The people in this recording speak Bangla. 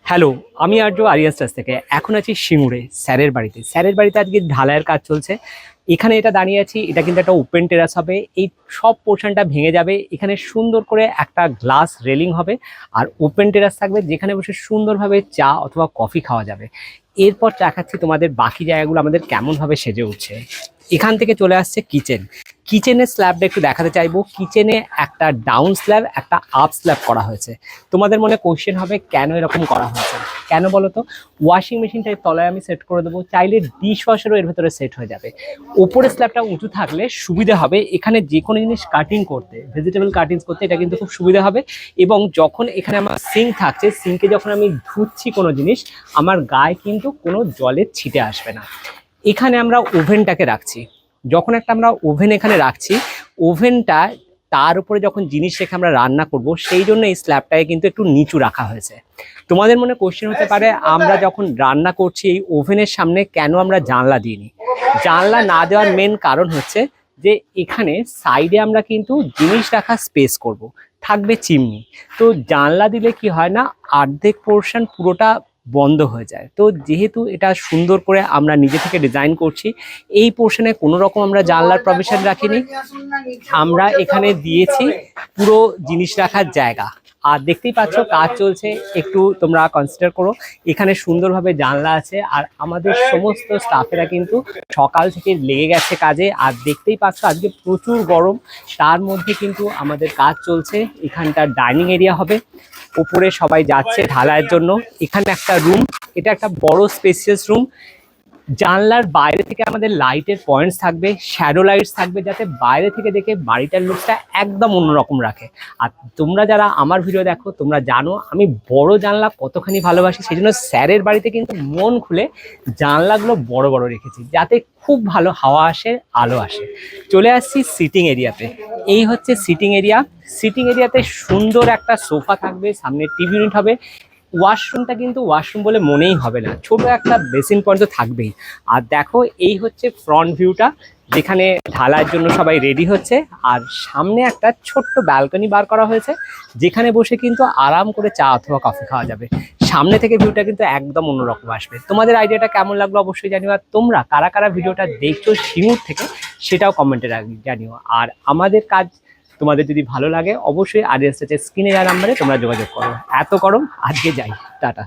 হ্যালো, আমি আর্য আরিয়াস্টাস থেকে। এখন আছি সিঙ্গুরে স্যারের বাড়িতে। স্যারের বাড়িতে আজকে ঢালাইয়ের কাজ চলছে। এখানে এটা দাঁড়িয়ে আছি, এটা কিন্তু একটা ওপেন টেরাস হবে। এই সব পোর্শনটা ভেঙে যাবে। এখানে সুন্দর করে একটা গ্লাস রেলিং হবে আর ওপেন টেরাস থাকবে, যেখানে বসে সুন্দরভাবে চা অথবা কফি খাওয়া যাবে। এরপর দেখাচ্ছি তোমাদের বাকি জায়গাগুলো আমাদের কেমনভাবে সেজে উঠছে। এখান থেকে চলে আসছে কিচেন। কিচেনের স্ল্যাবটা একটু দেখাতে চাইবো। কিচেনে একটা ডাউন স্ল্যাব, একটা আপ স্ল্যাব করা হয়েছে। তোমাদের মনে কোশ্চেন হবে কেন এরকম করা হয়েছে, কেন বলো তো? ওয়াশিং মেশিনটা তলায় আমি সেট করে দেবো, চাইলে ডিশ ওয়াশারও এর ভেতরে সেট হয়ে যাবে। ওপরে স্ল্যাবটা উঁচু থাকলে সুবিধা হবে, এখানে যে কোনো জিনিস কাটিং করতে, ভেজিটেবল কাটিংস করতে এটা কিন্তু খুব সুবিধা হবে। এবং যখন এখানে আমার সিঙ্ক থাকছে, সিঙ্কে যখন আমি ধুচ্ছি কোনো জিনিস, আমার গায়ে কিন্তু কোনো জলের ছিটে আসবে না। এখানে আমরা ওভেনটাকে রাখছি। যখন একটা আমরা ওভেন এখানে রাখছি, ওভেনটা তার উপরে যখন জিনিস রেখে আমরা রান্না করব, সেই জন্য এই স্ল্যাবটাকে কিন্তু একটু নিচু রাখা হয়েছে। তোমাদের মনে কোশ্চেন হতে পারে, আমরা যখন রান্না করছি এই ওভেনের সামনে কেন আমরা জানলা দিইনি? জানলা না দেওয়ার মেন কারণ হচ্ছে যে এখানে সাইডে আমরা কিন্তু জিনিস রাখার স্পেস করব, থাকবে চিমনি। তো জানলা দিলে কি হয় না, অর্ধেক পোর্শন পুরোটা বন্ধ হয়ে যায়। তো যেহেতু এটা সুন্দর করে আমরা নিজে থেকে ডিজাইন করছি, এই পোর্শনে কোনো রকম আমরা জানলার প্রভিশন রাখিনি। আমরা এখানে দিয়েছি পুরো জিনিস রাখার জায়গা। আর দেখতেই পাচ্ছ কাজ চলছে, একটু তোমরা কনসিডার করো। এখানে সুন্দরভাবে জানলা আছে আর আমাদের সমস্ত স্টাফেরা কিন্তু সকাল থেকে লেগে গেছে কাজে। আর দেখতেই পাচ্ছ আজকে প্রচুর গরম, তার মধ্যে কিন্তু আমাদের কাজ চলছে। এখানটা ডাইনিং এরিয়া হবে, উপরে সবাই যাচ্ছে ঢালাইয়ের জন্য। এখানে একটা রুম, এটা একটা বড় স্পেসিয়াস রুম। জানলার বাইরে থেকে আমাদের লাইটের পয়েন্টস থাকবে, শ্যাডো লাইটস থাকবে, যাতে বাইরে থেকে দেখে বাড়িটার লুকটা একদম অন্যরকম রাখে। আর তোমরা যারা আমার ভিডিও দেখো, তোমরা জানো আমি বড় জানলা কতখানি ভালোবাসি। সেই জন্য স্যারের বাড়িতে কিন্তু মন খুলে জানলাগুলো বড় বড় রেখেছি, যাতে খুব ভালো হাওয়া আসে, আলো আসে। চলে আসছি সিটিং এরিয়াতে। এই হচ্ছে সিটিং এরিয়া। সিটিং এরিয়াতে সুন্দর একটা সোফা থাকবে, সামনে টিভি ইউনিট হবে। ওয়াশরুমটা কিন্তু ওয়াশরুম বলে মনেই হবে না, ছোট একটা বেসিন পয়েন্ট তো থাকবেই। আর দেখো এই হচ্ছে ফ্রন্ট ভিউটা, যেখানে ঢালাইয়ের জন্য সবাই রেডি হচ্ছে। আর সামনে একটা ছোট্ট ব্যালকনি বার করা হয়েছে, যেখানে বসে কিন্তু আরাম করে চা অথবা কফি খাওয়া যাবে। সামনে থেকে ভিউটা কিন্তু একদম অন্যরকম আসবে। তোমাদের আইডিয়াটা কেমন লাগলো অবশ্যই জানিও। আর তোমরা কারা কারা ভিডিওটা দেখছো সিঙ্গুর থেকে, সেটাও কমেন্টে জানিও। আর আমাদের কাজ তোমাদের যদি ভালো লাগে, অবশ্যই আরিয়াস্টাসের স্ক্রিনে যাওয়া নাম্বারে তোমরা যোগাযোগ করো। এত গরম, আজকে যাই, টাটা।